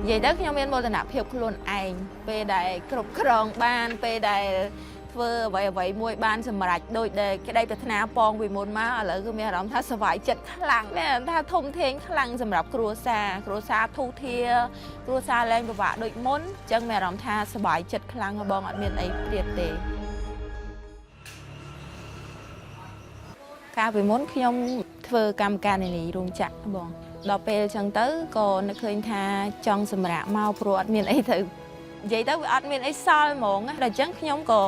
vậy đóខ្ញុំមានមោទនភាពខ្លួនឯងពេលដែលគ្រប់គ្រងបានពេលដែលធ្វើអ្វីមួយបានសម្រេចដោយដែលក្តីប្រាថ្នាពងពីមុនមកឥឡូវគឺមានអារម្មណ៍ថាសុវ័យចិត្តខ្លាំងមានអារម្មណ៍ថាធំធេងខ្លាំងសម្រាប់គ្រួសារធូធាគ្រួសារលែងពិបាកដូចមុនអញ្ចឹងមានអារម្មណ៍ថាសុវ័យចិត្តខ្លាំងបងអត់មានអីទៀតទេកាលពីមុនខ្ញុំធ្វើកម្មការនានារោងចក្របងដល់ពេលអញ្ចឹងទៅក៏នឹកឃើញថាចង់សម្រាកមកព្រោះអត់មានអីទៅនិយាយទៅវាអត់មានអីសល់ហ្មងដល់អញ្ចឹងខ្ញុំក៏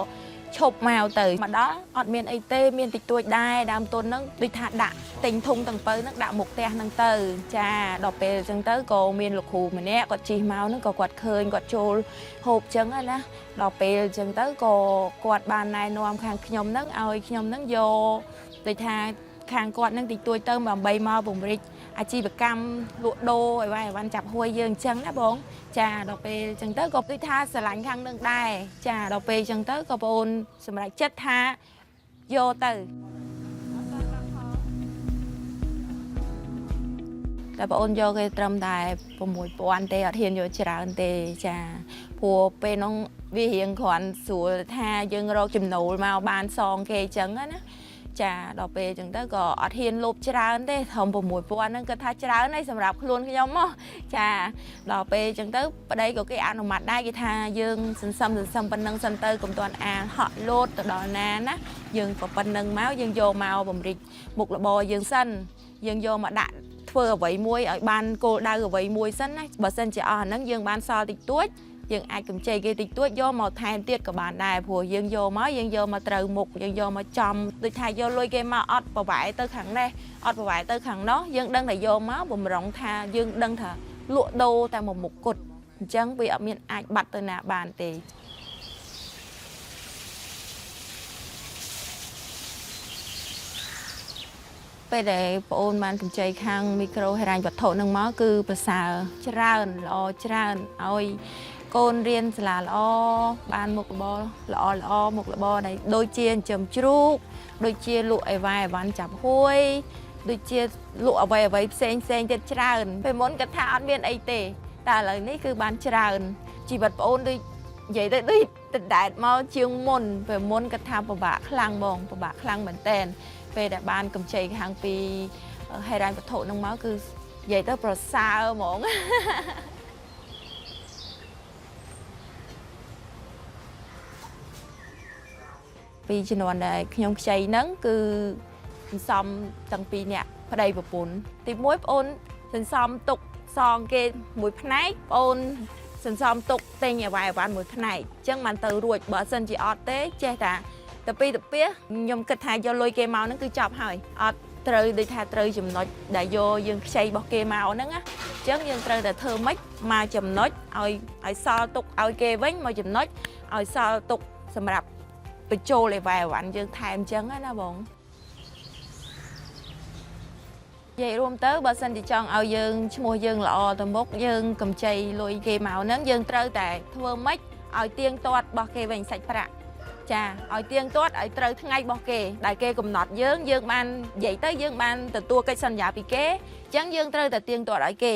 ឈប់មកទៅមកដល់អត់មានអីទេមានតិចតួចដែរដើមទុនហ្នឹងដូចថាដាក់ទិញធុងទាំងបើហ្នឹងដាក់មុខផ្ទះហ្នឹងទៅចាដល់ពេលអញ្ចឹងទៅក៏មានលោកគ្រូម្នាក់គាត់ជិះមកហ្នឹងក៏គាត់ឃើញគាត់ចូលហូបអញ្ចឹងណាដល់ពេលអញ្ចឹងទៅក៏គាត់បានណែនាំខាងខ្ញុំហ្នឹងឲ្យខ្ញុំហ្នឹងយកដូចថាខាងគាត់នឹងតិចតួចទៅដើម្បីមកពង្រីកអាជីវកម្មលក់ដូរអីវ៉ាន់ចាប់ហួយយើងអញ្ចឹងណាបងចាដល់ពេលអញ្ចឹងទៅក៏ដូចថាស្រឡាញ់ខាងនឹងដែរចាដល់ពេលអញ្ចឹងទៅក៏បងអូនសម្រេចចិត្តថាយកទៅតែបងអូនយកគេត្រឹមតែ6000ទេអត់ហ៊ានយកច្រើនទេចាព្រោះពេលនោះវារៀងគ្រាន់ស្រួលថាយើងរកចំណូលមកបានសងគេអញ្ចឹងណាចាដល់ពេលអញ្ចឹងទៅក៏អត់ហ៊ានលូបច្រើនទេធំ6000ហ្នឹងគាត់ថាច្រើនហើយសម្រាប់ខ្លួនខ្ញុំមកចាដល់ពេលអញ្ចឹងទៅប្តីក៏គេអនុម័តដែរគេថាយើងសន្សំប៉ុណ្ណឹងសិនទៅកុំទាន់អានហក់លោតទៅដល់ណាណាយើងក៏ប៉ុណ្ណឹងមកយើងយកមកបំរិចមុខរបរយើងសិនយើងយកមកដាក់ធ្វើអ្វីមួយឲ្យបានគោលដៅអ្វីមួយសិនណាបើសិនជាអស់អាហ្នឹងយើងបានសល់តិចតួចយើងអាចកម្ចីគេតិចតួចយកមកថែមទៀតក៏បានដែរព្រោះយើងយកមកត្រូវមុខយើងយកមកចំដូចថាយកលុយគេមកអត់ប្រវ៉ែទៅខាងនេះអត់ប្រវ៉ែទៅខាងនោះយើងដឹងតែយកមកបំរុងថាយើងដឹងថាលក់ដូរតែមួយមុខគត់អញ្ចឹងវាអត់មានអាចបាត់ទៅណាបានទេពេលដែលបងអូនបានកម្ចីខាងមីក្រូហិរញ្ញវត្ថុនឹងមកគឺប្រសើរច្រើនល្អច្រើនឲ្យកូនរៀនសាលាល្អបានមុខរបរល្អមុខរបរដែលដូចជាចិញ្ចឹមជ្រូកដូចជាលក់អីវ៉ាន់ចាប់ហួយដូចជាលក់អ្វីផ្សេងទៀតច្រើនពេលមុនគាត់ថាអត់មានអីទេតែឥឡូវនេះគឺបានច្រើនជីវិតបងអូនដូចនិយាយទៅដូចដដែលមកជាងមុនពេលមុនគាត់ថាពិបាកខ្លាំងហ្មងពិបាកខ្លាំងមែនតើពេលដែលបានកម្ចីខាងពីហិរញ្ញវត្ថុនឹងមកគឺនិយាយទៅប្រសើរហ្មងពីជំនាន់ដែលខ្ញុំខ្ចីហ្នឹងគឺសន្សំទាំងពីរនាក់ប្តីប្រពន្ធទី1បងអូនសន្សំទុកសងគេមួយផ្នែកបងអូនសន្សំទុកទិញអ្វីមួយផ្នែកអញ្ចឹងបានទៅរួចបើសិនជាអត់ទេចេះតែទៅពីទៅពីខ្ញុំគិតថាយកលុយគេមកហ្នឹងគឺចប់ហើយអត់ត្រូវដូចថាត្រូវចំណុចដែលយកយើងខ្ចីរបស់គេមកហ្នឹងណាអញ្ចឹងយើងត្រូវតែធ្វើម៉េចមកចំណុចឲ្យសល់ទុកឲ្យគេវិញមកចំណុចឲ្យសល់ទុកសម្រាប់បញ្ចូលអីវ៉ាន់យើងថែមអញ្ចឹងណាបងនិយាយរួមទៅបើសិនជាចង់ឲ្យយើងឈ្មោះយើងល្អទៅមុខយើងកម្ចីលុយគេមកហ្នឹងយើងត្រូវតែធ្វើម៉េចឲ្យទៀងទាត់របស់គេវិញសាច់ប្រាក់ចាឲ្យទៀងទាត់ឲ្យត្រូវថ្ងៃរបស់គេដែលគេកំណត់យើងបាននិយាយទៅយើងបានទទួលកិច្ចសន្យាពីគេអញ្ចឹងយើងត្រូវតែទៀងទាត់ឲ្យគេ